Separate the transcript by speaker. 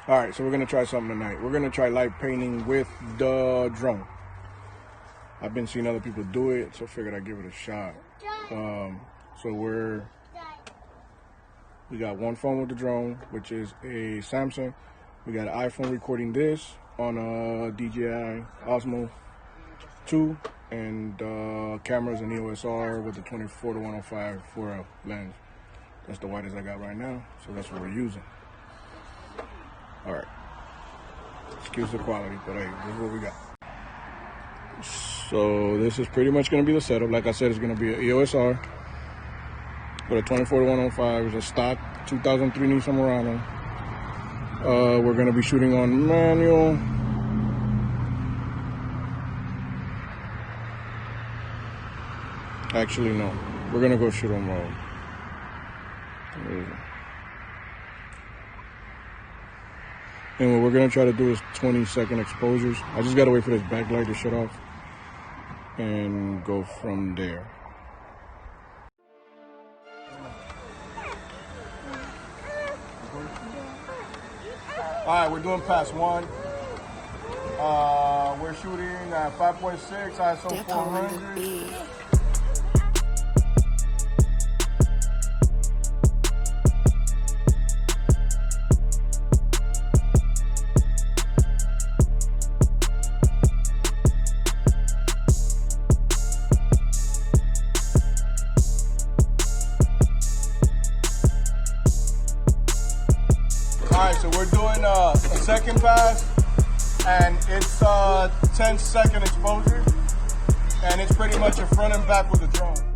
Speaker 1: All right, so we're gonna try something tonight. We're gonna try light painting with the drone. I've been seeing other people do it, so I figured I'd give it a shot. So we got one phone with the drone, which is a Samsung. We got an iPhone recording this on a DJi Osmo 2, and cameras an EOS R with the 24-105 4L lens. That's the widest I got right now, so that's what we're using. All right, excuse the quality, but hey, this is what we got. So this is pretty much gonna be the setup. Like I said, it's gonna be an EOS R with a 24-105. It's a stock 2003 Nissan Murano. We're gonna be shooting on manual. Actually, no. We're gonna go shoot on mode. And what we're gonna try to do is 20-second exposures. I just gotta wait for this backlight to shut off and go from there. All right, we're doing pass 1. We're shooting at 5.6 ISO
Speaker 2: Depo
Speaker 1: 400.
Speaker 2: On Da Beat.
Speaker 1: Alright, so we're doing a second pass, and it's 10-second exposure, and it's pretty much a front and back with the drone.